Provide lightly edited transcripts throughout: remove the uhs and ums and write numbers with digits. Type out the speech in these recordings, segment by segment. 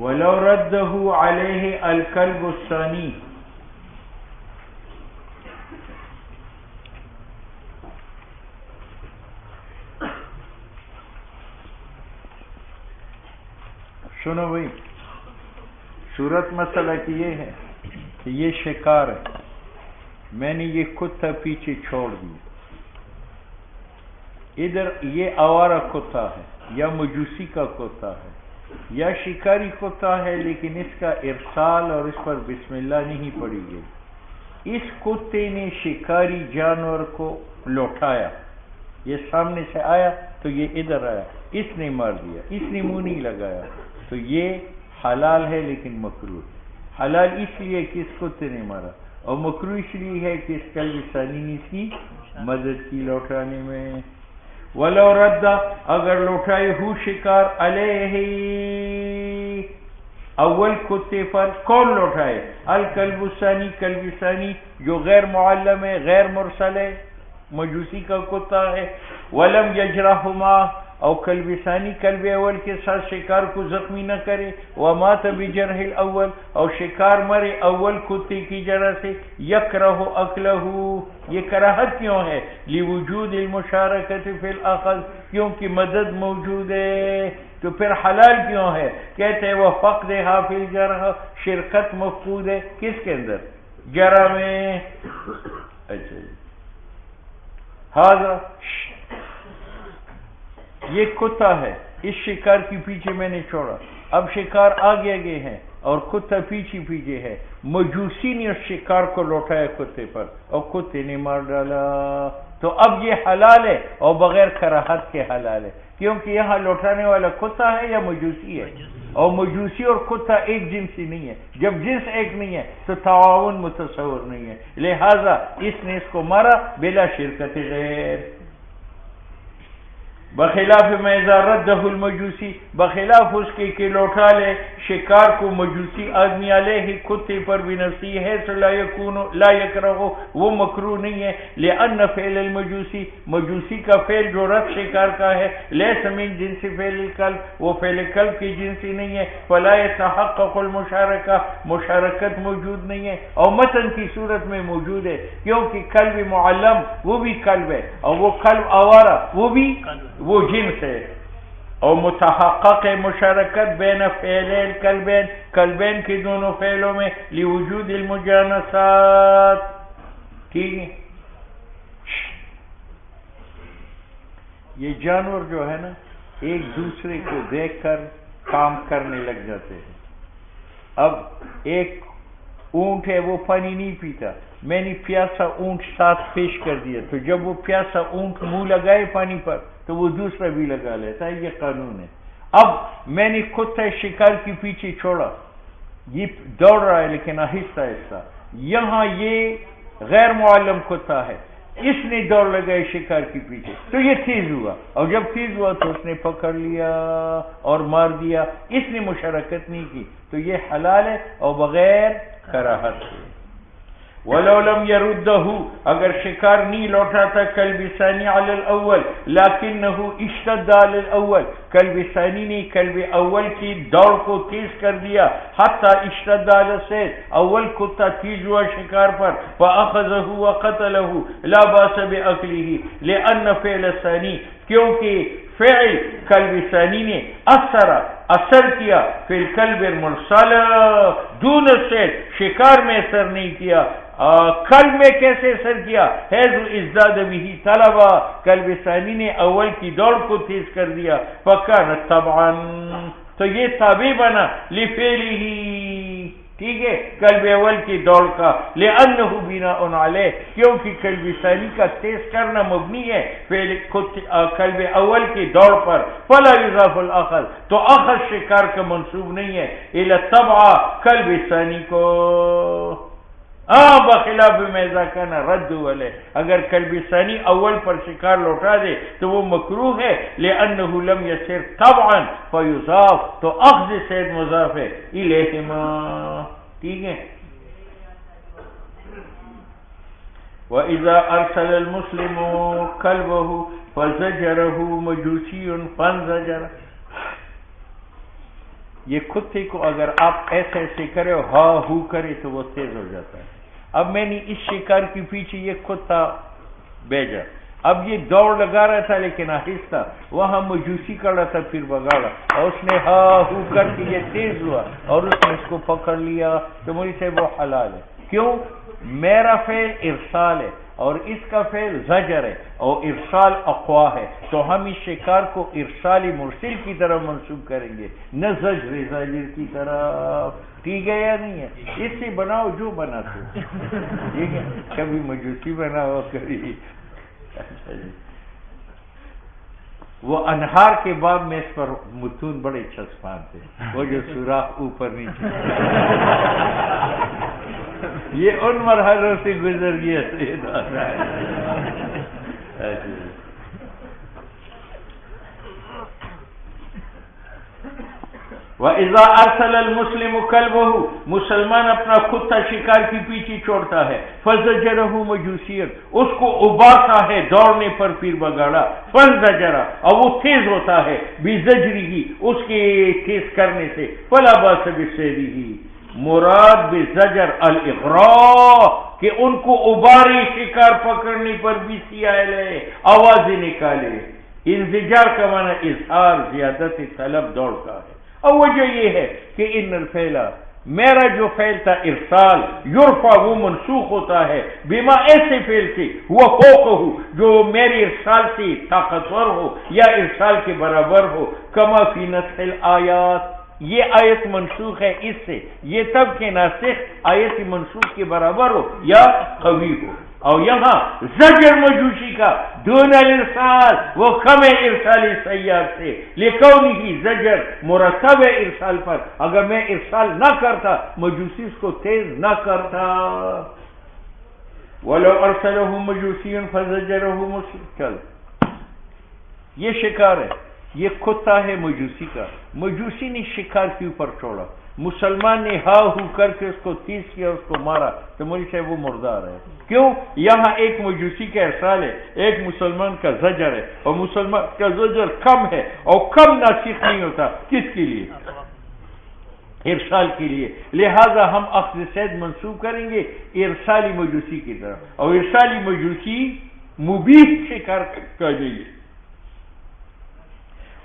ولو رده علیہ الکلب الثانی، سنو بھائی، صورت مسئلہ کی یہ ہے کہ یہ شکار ہے، میں نے یہ کتا پیچھے چھوڑ دی، ادھر یہ آوارہ کتا ہے یا مجوسی کا کتا ہے یا شکاری کتا ہے، لیکن اس کا ارسال اور اس پر بسم اللہ نہیں پڑی گئی۔ اس کتے نے شکاری جانور کو لوٹایا، یہ سامنے سے آیا تو یہ ادھر آیا، اس نے مار دیا، اس نے منہ نہیں لگایا، تو یہ حلال ہے لیکن مکروہ۔ حلال اس لیے کہ اس کتے نے مارا، اور مکروہ اس لیے ہے کہ اس کلب ثانی نے اس کی مدد کی لوٹانے میں۔ وَلَوْ رَدَّ، اگر لوٹائے ہو شکار علیہ اول کتے پر، کون لوٹائے؟ الکلب الثانی، کلب ثانی جو غیر معلم ہے، غیر مرسل ہے، مجوسی کا کتا ہے۔ وَلَمْ يَجْرَحُمَا، اور کلب ثانی کلب اول کے ساتھ شکار کو زخمی نہ کرے۔ وَمَاتَ بِجَرْحِ الْأَوَّلِ، اور شکار مرے اول کتے کی جرح سے۔ يَكْرَهُ أَكْلَهُ، یہ کراہت کیوں ہے؟ لِوُجُودِ الْمُشَارَكَةِ فِي الْأَخْذِ، کیونکہ مدد موجود ہے، تو پھر حلال کیوں ہے؟ کہتے ہیں وَفَقْدِهَا فِي الْجَرْحِ، شرکت مفقود ہے کس کے اندر؟ جرح میں۔ اچھا جی، هذا یہ کتا ہے، اس شکار کی پیچھے میں نے چھوڑا، اب شکار آگے آگے ہے اور کتا پیچھے پیچھے ہے، مجوسی نے اس شکار کو لوٹایا کتے پر اور کتے نے مار ڈالا، تو اب یہ حلال ہے اور بغیر کراہت کے حلال ہے، کیونکہ یہاں لوٹانے والا کتا ہے یا مجوسی ہے، اور مجوسی اور کتا ایک جنسی نہیں ہے، جب جنس ایک نہیں ہے تو تعاون متصور نہیں ہے، لہذا اس نے اس کو مارا بلا شرکت غیر۔ بخلاف ما اذا رده المجوسی، بخلاف اس کے کہ لوٹا لے شکار کو مجوسی آدمی علیہ کتے پر بنفسی ہے، تو لا یکرہو، وہ مکروہ نہیں ہے، لأن فعل المجوسی، مجوسی کا فعل جو رد شکار کا ہے، لیس من جنس فعل الکلب، وہ فعل کلب کی جنسی نہیں ہے، فلا يتحقق المشارکہ، مشارکت موجود نہیں ہے، اور متن کی صورت میں موجود ہے، کیونکہ کلب معلم وہ بھی کلب ہے، اور وہ کلب آوارہ وہ بھی وہ جنس ہے، اور متحقق مشارکت بین فعلین کلبین، کلبین کے دونوں فعلوں میں، لوجود المجانسات، ٹھیک ہے۔ یہ جانور جو ہے نا ایک دوسرے کو دیکھ کر کام کرنے لگ جاتے ہیں۔ اب ایک اونٹ ہے، وہ پانی نہیں پیتا، میں نے پیاسا اونٹ ساتھ پیش کر دیا، تو جب وہ پیاسا اونٹ منہ لگائے پانی پر تو وہ دوسرا بھی لگا لیتا ہے، یہ قانون ہے۔ اب میں نے کتا شکار کے پیچھے چھوڑا، یہ دوڑ رہا ہے لیکن آہستہ آہستہ، یہاں یہ غیر معلم کتا ہے، اس نے دوڑ لگائی شکار کے پیچھے تو یہ تیز ہوا، اور جب تیز ہوا تو اس نے پکڑ لیا اور مار دیا، اس نے مشارکت نہیں کی، تو یہ حلال ہے اور بغیر کراہت ہے۔ وَلَوْ لَمْ يَرُدَّهُ، اگر شکار نہیں لوٹا تھا کلب ثانی علی الاول لیکنہ اشتد علی الاول، کلب ثانی نے کلب اول کی دوڑ کو تیز کر دیا، حتی اشتد علی الصید، اول کتا تیز ہوا شکار پر، فأخذہ وقتلہ لا باس بأکلہ، لأن فعل ثانی، کیونکہ فعل کلب ثانی نے اثر کیا فی الکلب المرسل دون الصید، شکار میں اثر نہیں کیا، کلب میں کیسے اثر کیا؟ حیث ازداد بہ طلبا، کلب ثانی نے اول کی دوڑ کو تیز کر دیا، فکان طبعا، تو یہ تابع بنا لفعلہ، ٹھیک ہے، کلب اول کی دوڑ کا، لأنہ بناء علیہ، کیونکہ کلب ثانی کا تیز کرنا مبنی ہے کلب اول کی دوڑ پر، فلا یضاف الاخذ، تو اخذ شکار کا منصوب نہیں ہے الی الطبع کلب ثانی کو، بخلاف میزا کانا رد علیہ، اگر کلب ثانی اول پر شکار لوٹا دے تو وہ مکروہ ہے، لأنہ لم یصر طبعا فیضاف، تو اخذ صید مضاف ہے الیہما، ٹھیک ہے۔ وَإِذَا أَرْسَلَ الْمُسْلِمُ كَلْبَهُ فَزَجَرَهُ مَجُوسِيٌّ فَانْزَجَرَ، یہ کتے کو اگر آپ ایسے ایسے کرے ہا ہو کرے تو وہ تیز ہو جاتا ہے. اب میں نے اس شکار کے پیچھے یہ کتا بھیجا، اب یہ دوڑ لگا رہا تھا لیکن آہستہ، وہاں مجوسی کڑا تھا پھر بگاڑا، اور اس نے ہا ہو کر کے یہ تیز ہوا اور اس نے اس کو پکڑ لیا. تو مجھے سے وہ حلال ہے. کیوں؟ میرا فعل ارسال ہے اور اس کا فعل زجر ہے اور ارسال اقوا ہے، تو ہم اس شکار کو ارسالی مرسل کی طرف منسوب کریں گے، نہ زجر زاجر کی طرف. ٹھیک ہے یا نہیں ہے؟ اس سے بناؤ جو بناتے ہو. ٹھیک ہے، کبھی مجوسی بناؤ کبھی. وہ انہار کے بعد میں اس پر متون بڑے چسپان تھے، وہ جو سوراخ اوپر نیچے، یہ ان مرحلوں سے گزر گیا. وَإِذَا أَرْسَلَ الْمُسْلِمُ كَلْبَهُ، مسلمان اپنا کتا شکار کی پیچھے چھوڑتا ہے، فَزَجَرَهُ مَجُوسِيًّا، اس کو ابارتا ہے دوڑنے پر پیر بگاڑا، فَانْزَجَرَ، اور وہ تیز ہوتا ہے، بِزَجْرِهِ، اس کے تیز کرنے سے، فَلَا بَأْسَ بِسَيْرِهِ، مراد بزجر الاغراء، کہ ان کو اباری شکار پکڑنے پر بھی سیاہ لے، آوازیں نکالے. انزجار کا معنی اظہار، زیادت طلب دوڑ کا ہے. اور وجہ یہ ہے کہ ان الفعل، میرا جو فعل تھا ارسال، یرفع، وہ منسوخ ہوتا ہے، بما، ایسے فعل سے، وہ فوقہ، جو میری ارسال سے طاقتور ہو یا ارسال کے برابر ہو، کما فی نسخ الآیات، یہ آیت منسوخ ہے اس سے، یہ تب کہ ناسخ آیت منسوخ کے برابر ہو یا قوی ہو. اور یہاں زجر مجوسی کا دون الارسال، وہ کم ہے ارسالی سیار سے، لکونہی زجر مرتب ہے ارسال پر. اگر میں ارسال نہ کرتا مجوسی اس کو تیز نہ کرتا. وَلَوْ أَرْسَلَهُ مَجُوسِيٌّ فَزَجَرَهُ مُسْلِمٌ، یہ شکار ہے، یہ کتا ہے مجوسی کا، مجوسی نے شکار کے اوپر چھوڑا، مسلمان نے ہا ہو کر کے اس کو تیز کیا، اس کو مارا، تو مجھ سے وہ مردار ہے. کیوں؟ یہاں ایک مجوسی کا ارسال ہے، ایک مسلمان کا زجر ہے، اور مسلمان کا زجر کم ہے اور کم ناسخ نہیں ہوتا. کس کے لیے؟ ارسال کے لیے. لہذا ہم اخذ صید منسوب کریں گے ارسالی مجوسی کی طرف، اور ارسالی مجوسی مبیح شکار کا لیے.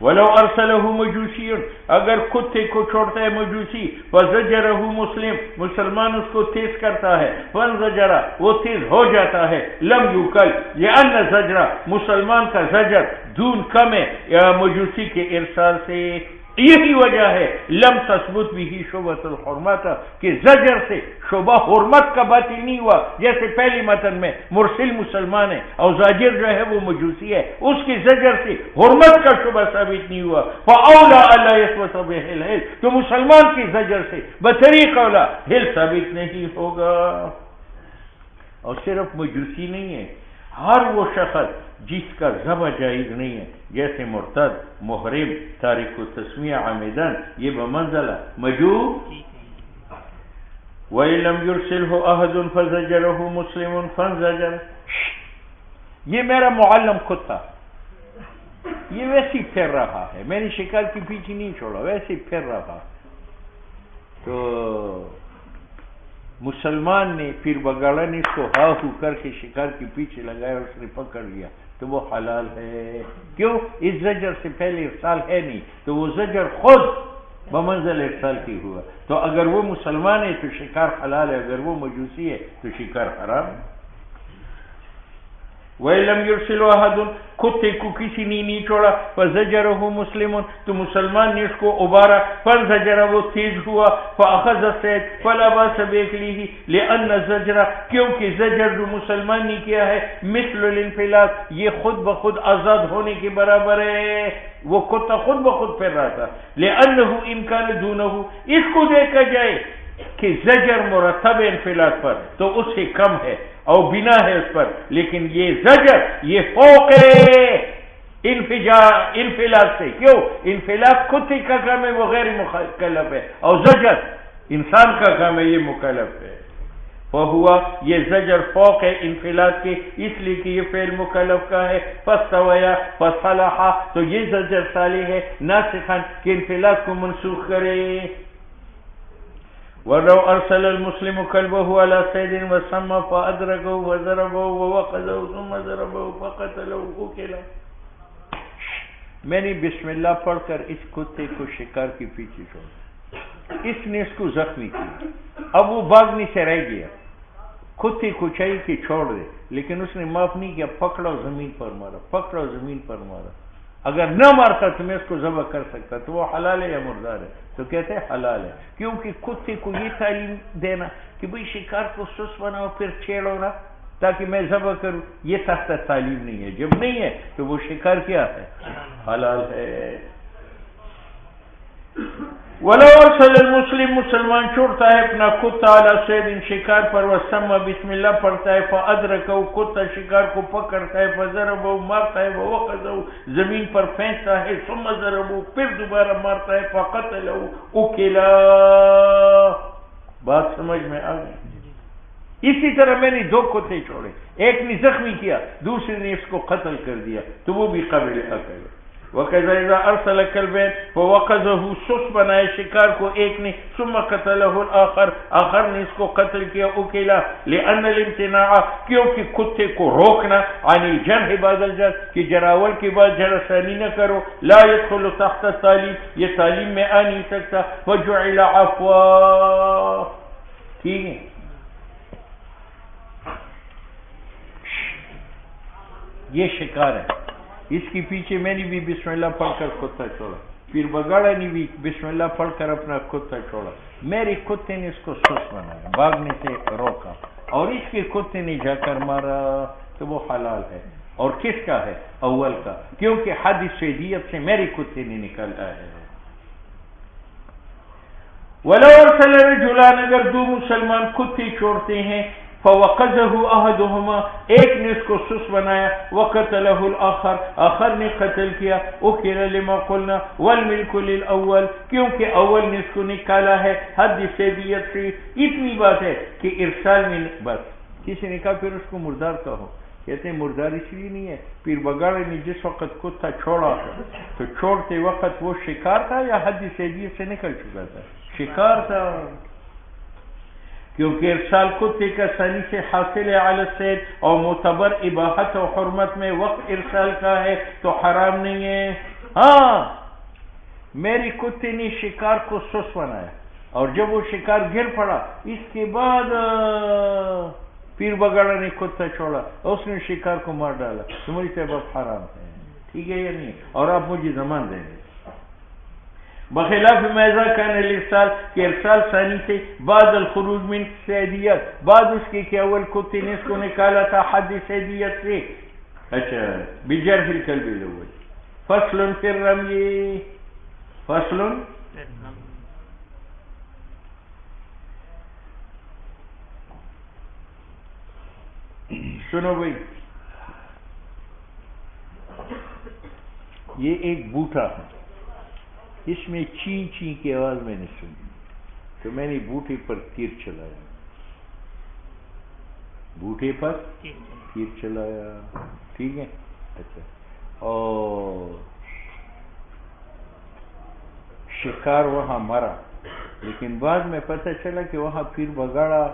وَلَوْ أَرْسَلَهُ مَجُوسِيٌّ، اگر کتے کو چھوڑتا ہے مجوسی، فَزَجَرَهُ مسلم، مسلمان اس کو تیز کرتا ہے، فَانْزَجَرَ، وہ تیز ہو جاتا ہے، لم یوکل، لأن زجرہ، مسلمان کا زجر دون کم ہے یا مجوسی کے ارسال سے. یہی وجہ ہے لم تثبت بھی شعبۃ الحرمت، کہ زجر سے شعبہ حرمت کا باطل نہیں ہوا. جیسے پہلی متن میں مرسل مسلمان ہے اور زاجر جو ہے وہ مجوسی ہے، اس کی زجر سے حرمت کا شعبہ ثابت نہیں ہوا. فاولا الا يثبت به الحل، تو مسلمان کی زجر سے بطریق اولا حل ثابت نہیں ہوگا. اور صرف مجوسی نہیں ہے، ہر وہ شخص جس کا ذبح جائز نہیں ہے، جیسے مرتد، محرم، تارک التسمیہ عامدن، یہ بمنزلہ مجوسی. وَإِن لَمْ يُرْسِلْهُ أَحَدٌ فَزَجَرَهُ مُسْلِمٌ فَانْزَجَرَ، یہ میرا معلم کتا، یہ ویسی پھر رہا ہے، میں نے شکار کی پیچھے نہیں چھوڑا، ویسے پھر رہا. تو مسلمان نے پیر بگاڑا نے اس کو ہا ہو کر کے شکار کے پیچھے لگایا، اس نے پکڑ لیا، تو وہ حلال ہے. کیوں؟ اس زجر سے پہلے ارسال ہے نہیں، تو وہ زجر خود بمنزل ارسال کی ہوا. تو اگر وہ مسلمان ہے تو شکار حلال ہے، اگر وہ مجوسی ہے تو شکار حرام ہے. وَإِلَّمْ يُرْسِلُ أَحَدٌ، کتے کو کسی نے نہیں چھوڑا، فَزَجَرَهُ مُسْلِمٌ، تو مسلمان نے اس کو ابارا، فَانْزَجَرَ، وہ تیز ہوا، فَأَخَذَ الصَّيْدَ فَلَا بَأْسَ بِأَكْلِهِ، لِأَنَّ الزَّجْرَ، کیونکہ زجر جو مسلمان نے کیا ہے، مثل الانفلات، یہ خود بخود آزاد ہونے کے برابر ہے. وہ کتا خود بخود پھر رہا تھا. لِأَنَّهُ إِنْ كَانَ دُونَهُ، اس کو دیکھا جائے کہ زجر مرتب انفلات پر تو اس سے کم ہے اور بنا ہے اس پر، لیکن یہ زجر یہ فوق انفلات سے. کیوں؟ انفلات کتے کا کام ہے، وہ غیر مکلف ہے، اور زجر انسان کا کام ہے، یہ مکلف ہے. فہوا یہ زجر فوق ہے انفلات کے، اس لیے کہ یہ فعل مکلف کا ہے، فاستویا فصلحا، تو یہ زجر صالح ہے ناسخا کہ انفلات کو منسوخ کرے۔ وَلَوْ أَرْسَلَ الْمُسْلِمُ كَلْبَهُ عَلَى صَيْدٍ وَسَمَّ فَأَدْرَكَهُ وَضَرَبَهُ وَوَقَذَهُ ثُمَّ ضَرَبَهُ فَقَتَلَهُ أُكِلَ۔ میں نے بسم اللہ پڑھ کر اس کتے کو شکار کے پیچھے چھوڑا، اس نے اس کو زخمی کیا، اب وہ بھاگنے سے رہ گیا، کتے کو چاہیے کہ چھوڑ دے، لیکن اس نے معاف نہیں کیا، پکڑا زمین پر مارا، پکڑا زمین پر مارا۔ اگر نہ مارتا تو میں اس کو ذبح کر سکتا، تو وہ حلال ہے یا مردار ہے؟ تو کہتے ہیں حلال ہے، کیونکہ کتے کو یہ تعلیم دینا کہ بھئی شکار کو سست بناؤ پھر چھیڑو نا تاکہ میں ذبح کروں، یہ سخت تعلیم نہیں ہے۔ جب نہیں ہے تو وہ شکار کیا ہے؟ حلال ہے۔ وَلَوْ أَرْسَلَ الْمُسْلِمُ مسلمان چھوڑتا ہے اپنا کتا علی صید شکار پر، وَسَمَّ بسم اللہ پڑھتا ہے، فَأَدْرَكَهُ کتا شکار کو پکڑتا ہے، فَضَرَبَهُ مارتا ہے، وَوَقَذَهُ زمین پر پھینکتا ہے، ثُمَّ ضَرَبَهُ پھر دوبارہ مارتا ہے، فَقَتَلَهُ أُكِلَ۔ بات سمجھ میں آ گئی؟ اسی طرح میں نے دو کتے چھوڑے، ایک نے زخمی کیا، دوسرے نے اس کو قتل کر دیا، تو وہ بھی قابل عقل ہے۔ وَكَذَا إِذَا أَرْسَلَ كَلْبَيْنِ فَوَقَذَهُ سست بنائے شکار کو ایک نے، ثُمَّ قَتَلَهُ الْآخَرُ آخر نے اس کو قتل کیا، اُكِلَ لِأَنَّ الْامْتِنَاعَ کیونکہ کتے کو روکنا، عن الجرح بعد الجرح کہ جراول کے بعد جرثانی نہ کرو، لا يدخل تحت التعلیم یہ تعلیم میں آ نہیں سکتا، فَجُعِلَ عَفْوًا۔ ٹھیک ہے، یہ شکار ہے، اس کے پیچھے میں نے بھی بسم اللہ پڑھ کر کتا چھوڑا، پھر بگاڑا نے بھی بسم اللہ پڑھ کر اپنا کتا چھوڑا، میرے کتے نے اس کو سست بنایا، بھاگنے سے روکا، اور اس کے کتے نے جا کر مارا، تو وہ حلال ہے۔ اور کس کا ہے؟ اول کا، کیونکہ حد صیدیت سے میرے کتے نے نکالا ہے۔ وَلَوْ أَرْسَلَ رَجُلَانِ اگر دو مسلمان کتے چھوڑتے ہیں، فَوَقَذَهُ أَحَدُهُمَا ایک نے اس کو سست بنایا، وَقَتَلَهُ الْآخَرُ آخر نے قتل کیا، أُكِلَ لِمَا قُلْنَا وَالْمِلْكُ لِلْأَوَّلِ کیونکہ اول نے اس کو نکالا ہے حد صیدیت سے۔ اتنی بات ہے کہ ارسال میں بس کسی نے کہا پھر اس کو مردار کہو، کہتے ہیں مردار اس لیے نہیں ہے، پیر بگاڑے نے جس وقت کتا چھوڑا تو چھوڑتے وقت وہ شکار تھا یا حد صیدیت سے نکل چکا تھا؟ شکار تھا، کیونکہ ارسال کتے کا ثانی سے حاصل ہے علی الصید، اور معتبر اباحت و حرمت میں وقت ارسال کا ہے تو حرام نہیں ہے۔ ہاں میری کتے نے شکار کو سست بنایا، اور جب وہ شکار گر پڑا اس کے بعد پیر بگاڑا نے کتا چھوڑا اور اس نے شکار کو مار ڈالا، تو مجھ سے اب حرام ہے، ٹھیک ہے یا نہیں؟ اور آپ مجھے زمان دیں گے، بخلاف میزا کان الارسال کہ ارسال ثانی سے بعد الخروج من صیدیت، بعد اس کے کہ اول کتے نے اس کو نکالا تھا حد صیدیت سے۔ اچھا، بجرح الکلب الاول۔ فصل فی الرمی، فصل سنو بھائی، یہ ایک بوٹا ہے، اس میں چین چین کی آواز میں نے سنی، تو میں نے بوٹے پر تیر چلایا، بوٹے پر تیر چلایا، ٹھیک ہے؟ اچھا، اور شکار وہاں مرا، لیکن بعد میں پتہ چلا کہ وہاں پیر بگاڑا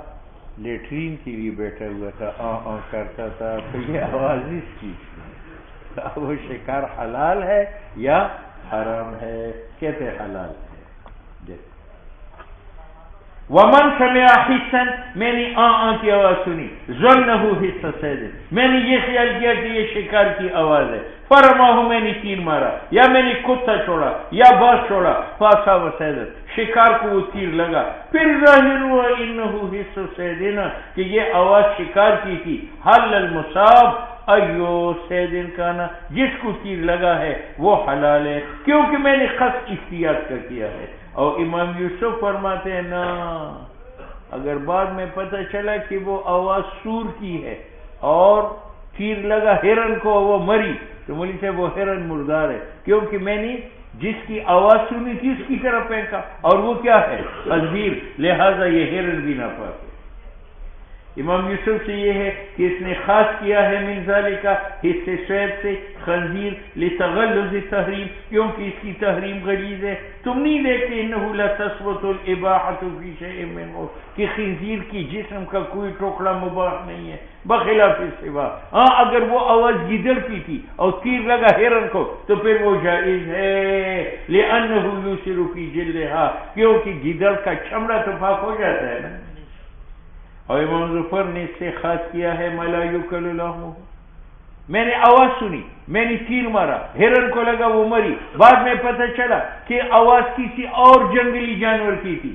لیٹرین کے لیے بیٹھا ہوا تھا، کرتا تھا، تو یہ آواز اس کی، وہ شکار حلال ہے یا حرام ہے؟ کہتے حلال ہے۔ ومن سمع حسن میں نے کی آواز سنی، ظنہ حس صید میں نے یہ خیال کیا کہ یہ شکار کی آواز ہے، فرماہ میں نے تیر مارا، یا میں نے کتا چھوڑا یا باز چھوڑا، فاسا و صید شکار کو وہ تیر لگا، پھر ظاہر ہوا انہ حس صیدنا کہ یہ آواز شکار کی تھی، حل المصاب ایو سیدن کانا جس کو تیر لگا ہے وہ حلال ہے، کیونکہ میں نے قصد احتیاط کا کیا ہے۔ اور امام یوسف فرماتے ہیں نا، اگر بعد میں پتہ چلا کہ وہ آواز سور کی ہے اور تیر لگا ہرن کو وہ مری، تو مولوی صاحب وہ ہرن مردار ہے، کیونکہ میں نے جس کی آواز سنی تھی اس کی طرف پھینکا، اور وہ کیا ہے؟ خنزیر، لہذا یہ ہرن بھی ناپاک ہے۔ امام یوسف سے یہ ہے کہ اس نے خاص کیا ہے من ذالک حصے شعب سے خنزیر لتغلظ تحریم، کیونکہ اس کی تحریم غلیظ ہے. تم نہیں دیکھتے انہ لتثبت الاباحۃ فی شیء منہ کہ خنزیر کی جسم کا کوئی ٹکڑا مباح نہیں ہے بخلاف السباع. ہاں اگر وہ آواز گیدڑ کی تھی اور تیر لگا ہرن کو تو پھر وہ جائز ہے، لأنہ یوسر فی جلدہا کیونکہ گیدڑ کا چمڑا تو پاک ہو جاتا ہے نا. اور امام ظفر نے اس سے خاص کیا ہے ملا یوکل لحمہ، میں نے آواز سنی، میں نے تیر مارا، ہرن کو لگا وہ مری، بعد میں پتہ چلا کہ آواز کسی اور جنگلی جانور کی تھی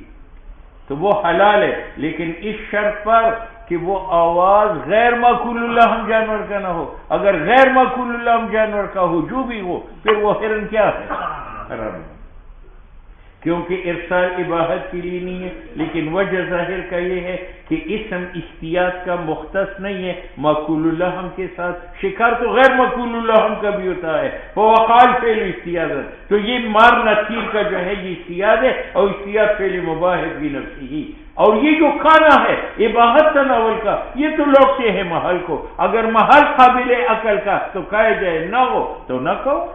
تو وہ حلال ہے، لیکن اس شرط پر کہ وہ آواز غیر مأکول اللحم جانور کا نہ ہو. اگر غیر مأکول اللحم جانور کا ہو جو بھی ہو پھر وہ ہرن کیا ہے؟ حرام ہے، کیونکہ ارسال اباحت کے لیے نہیں ہے. لیکن وجہ ظاہر کا یہ ہے کہ اسم احتیاط کا مختص نہیں ہے مأکول اللحم کے ساتھ. شکار تو غیر مأکول اللحم کا بھی ہوتا ہے، فوقال فعل احتیاط، تو یہ مارنا تیر کا جو ہے یہ احتیاط ہے اور احتیاط فعل مباح بھی نفسی ہی. اور یہ جو کھانا ہے اباحت تناول کا یہ تو لوٹتے ہے محل کو، اگر محل قابل عقل کا تو کہا جائے، نہ ہو تو نہ کہو.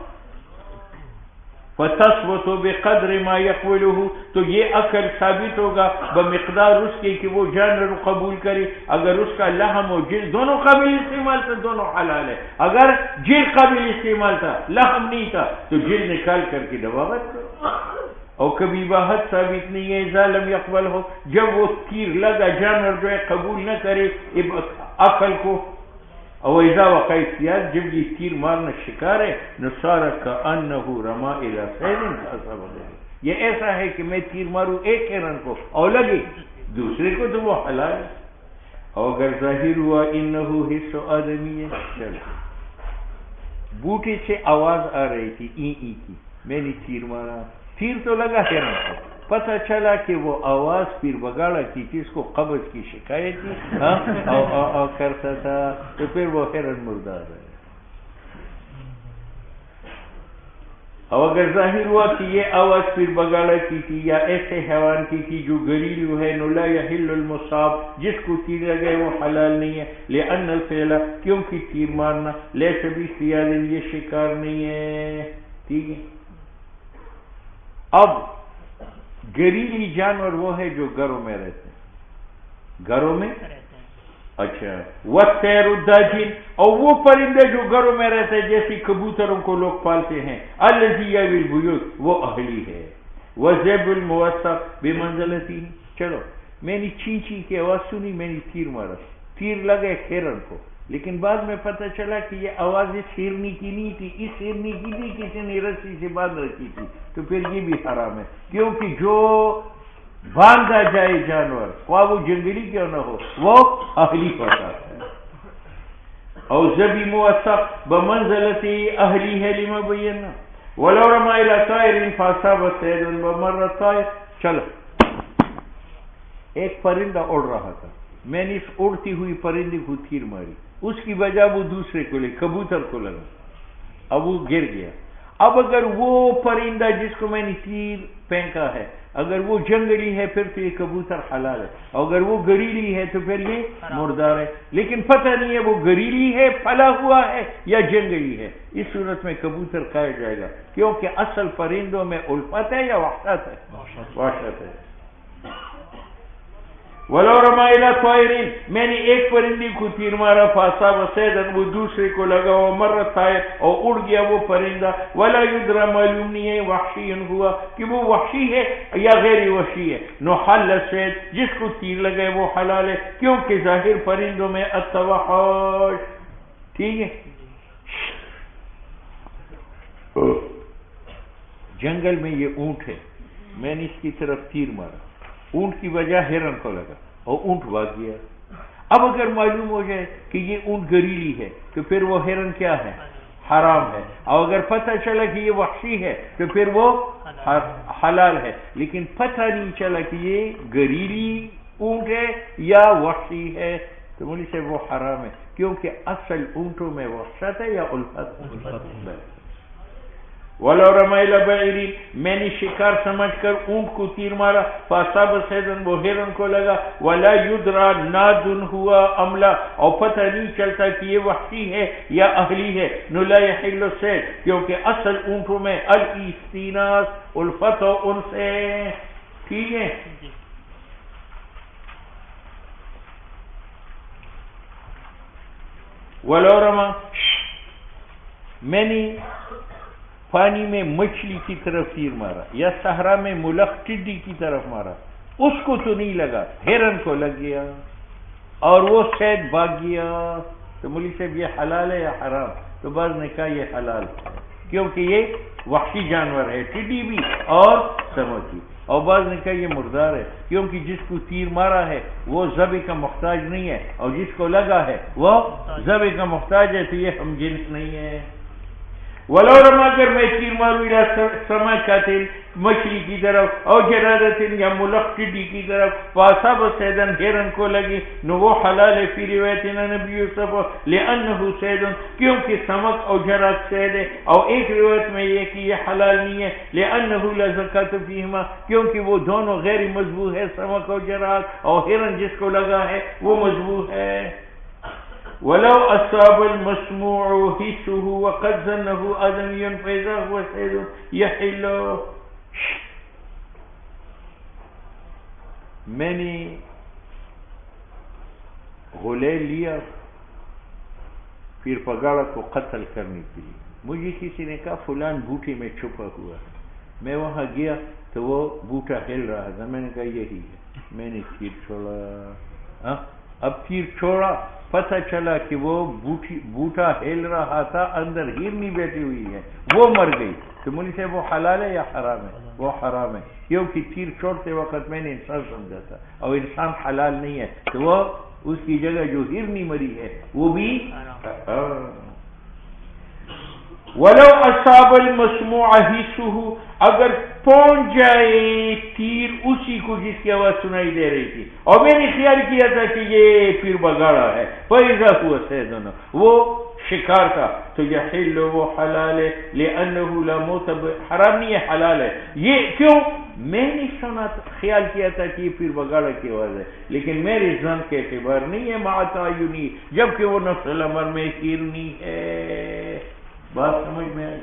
فَتَثْبُتُ بِقَدْرِ مَا يَقْبُلُهُ تو یہ عقل ثابت ہوگا بمقدار اس کے کہ وہ جانور قبول کرے. اگر اس کا لحم و جلد دونوں قابل استعمال تھا دونوں حلال ہے. اگر جلد قابل استعمال تھا لحم نہیں تھا تو جلد نکال کر کے دواغت کرو. اور کبھی باحت ثابت نہیں ہے اذا لم يقبل ہو، جب وہ تیر لگا جانور جو ہے قبول نہ کرے عقل کو. اور اذا وقع احتیاط جب یہ تیر مارنا شکار ہے نصار کأنہ رما الی صید فاصابہ، یہ ایسا ہے کہ میں تیر ماروں ایک ہرن کو اور لگے دوسرے کو تو وہ حلال ہے. اور اگر ظاہر ہوا انہ حص آدمی ہے، چلو بوٹے سے آواز آ رہی تھی ای ای کی، میں نے تیر مارا، تیر تو لگا ہرن کو، پتہ چلا کہ وہ آواز پیر بگاڑا کی تھی، اس کو قبض کی شکایت تھی اور کرتا تھا تو پھر وہ ہرن مردار ہے. اور اگر ظاہر ہوا کہ یہ آواز پیر بگاڑا کی تھی یا ایسے حیوان کی تھی جو گھریلو ہے، نو لا یحل المصاب جس کو تیر لگے وہ حلال نہیں ہے، لأن الفعل کیونکہ تیر مارنا لیس باختیار یہ شکار نہیں ہے. ٹھیک ہے. اب گھریلی جانور وہ ہے جو گھروں میں رہتے ہیں، گھروں میں اچھا. والطیر الداجن اور وہ پرندے جو گھروں میں رہتے ہیں جیسے کبوتروں کو لوگ پالتے ہیں، الذی یاوی البیوت وہ اہلی ہے. وذیب الموثق بمنزلتی، چلو میں نے چینچی کی آواز سنی، میں نے تیر مارا، تیر لگے ہرن کو، لیکن بعد میں پتہ چلا کہ یہ آواز اس ہرنی کی نہیں تھی، اس ہرنی کی تھی کسی نے رسی سے باندھ رکھی تھی، تو پھر یہ بھی حرام ہے. کیونکہ جو باندھا جائے جانور خواہ وہ جنگلی کیوں نہ ہو وہ اہلی ہوتا ہے. اور ذبی موثق بمنزلتی اہلی ہے لما بینا. ولو رمى الى طائر فاصاب صيد ومر الطائر. چلو ایک پرندہ اڑ رہا تھا، میں نے اس اڑتی ہوئی پرندے کو تیر ماری، اس کی وجہ وہ دوسرے کو لے کبوتر کو لگا، اب وہ گر گیا. اب اگر وہ پرندہ جس کو میں نے تیر پھینکا ہے اگر وہ جنگلی ہے پھر تو یہ کبوتر حلال ہے، اور اگر وہ گھریلی ہے تو پھر یہ مردار ہے. لیکن پتہ نہیں ہے وہ گھریلی ہے پلا ہوا ہے یا جنگلی ہے، اس صورت میں کبوتر کھایا جائے گا، کیونکہ اصل پرندوں میں الفت ہے یا وحشت ہے؟ وحشت ہے. ولو رمى الى طائر میں نے ایک پرندے کو تیر مارا، فاصاب صیدا وہ دوسرے کو لگا، ومر الطائر اور اڑ گیا وہ پرندہ، ولا يدرى معلوم نہیں ہے وحشی ہوا کہ وہ وحشی ہے یا غیر وحشی ہے. نو حل الصید جس کو تیر لگے وہ حلال ہے، کیونکہ ظاہر پرندوں میں التوحش. ٹھیک ہے. جنگل میں یہ اونٹ ہے، میں نے اس کی طرف تیر مارا، اونٹ کی وجہ ہرن کو لگا اور اونٹ بھاگ گیا. اب اگر معلوم ہو جائے کہ یہ اونٹ گھریلی ہے تو پھر وہ ہرن کیا ہے؟ حرام ہے. اور اگر پتہ چلا کہ یہ وحشی ہے تو پھر وہ حلال ہے. لیکن پتہ نہیں چلا کہ یہ گھریلی اونٹ ہے یا وحشی ہے تو مجھے سے وہ حرام ہے، کیونکہ اصل اونٹوں میں وحشت ہے یا الفت. ولو رمیل بعیری، میں نے شکار سمجھ کر اونٹ کو تیر مارا، فاصاب صیدن، وہ ہرن کو لگا، ولا یدرا نادن ہوا عملہ، اور پتہ نہیں چلتا کہ یہ وحشی ہے یا اہلی ہے، نو لا یحل الصید، کیونکہ اصل اونٹوں میں الاستیناس، الفت و انسے، ٹھیک ہے. ولو رما، میں نے پانی میں مچھلی کی طرف تیر مارا یا صحرا میں ملخ ٹڈی کی طرف مارا، اس کو تو نہیں لگا، ہرن کو لگ گیا اور وہ صید بھاگ گیا، تو مولوی صاحب یہ حلال ہے یا حرام؟ تو بعض نے کہا یہ حلال ہے کیونکہ یہ وحشی جانور ہے، ٹڈی بھی اور سمک بھی. اور بعض نے کہا یہ مردار ہے کیونکہ جس کو تیر مارا ہے وہ ذبح کا محتاج نہیں ہے، اور جس کو لگا ہے وہ ذبح کا محتاج ہے، تو یہ ہم جنس نہیں ہے. ولو رما، اگر میں تیر ماروں الى سمکۃ، مچھلی کی طرف، او جرادۃ، یا ملخ ٹڈی کی طرف، فاصاب صیدن، ہرن کو لگی، نو وہ حلال ہے فی روایتنا نبی یوسف، لانہ صید، کیونکہ سمک اور جراد صید ہے. اور ایک روایت میں یہ کہ یہ حلال نہیں ہے، لانہ لا زکاۃ فیہما، کیونکہ وہ دونوں غیر مذبوح ہے، سمک اور جراد، اور ہرن جس کو لگا ہے وہ مذبوح ہے. ولو اصاب المسموع حسه وقد ظنه آدمی فاذا هو صید یحل. میں نے غلے لیا پیر پگاڑا کو قتل کرنے کے لیے، مجھے کسی نے کہا فلان بوٹے میں چھپا ہوا ہے، میں وہاں گیا تو وہ بوٹا ہل رہا تھا، میں نے کہا یہی ہے، میں نے تیر چھوڑا. اب تیر چھوڑا، پتہ چلا کہ وہ بوٹا ہل رہا تھا، اندر ہرنی بیٹھی ہوئی ہے، وہ مر گئی. تو مولوی صاحب وہ حلال ہے یا حرام ہے؟ وہ حرام ہے کیونکہ تیر چھوڑتے وقت میں نے انسان سمجھا تھا، اور انسان حلال نہیں ہے، تو وہ اس کی جگہ جو ہرنی مری ہے وہ بھی. ولو اصاب المسموع حسه، اگر پہنچ جائے تیر اسی کو جس کی آواز سنائی دے رہی تھی، اور میں نے خیال کیا تھا کہ یہ پیر بگاڑا ہے، فَإِذَا هُوَ صَيْدٌ، وہ شکار تھا، تو یحل، وہ حلال ہے، لِأَنَّهُ لَا مُوتَ، حرام نہیں ہے، حلال ہے. یہ کیوں؟ میں نے سنا، خیال کیا تھا کہ یہ پیر بگاڑا کی آواز ہے، لیکن میرے ظن کے اعتبار نہیں ہے، مع تعینی، جبکہ وہ نفس الامر میں ہرنی ہے. بات سمجھ میں آئی؟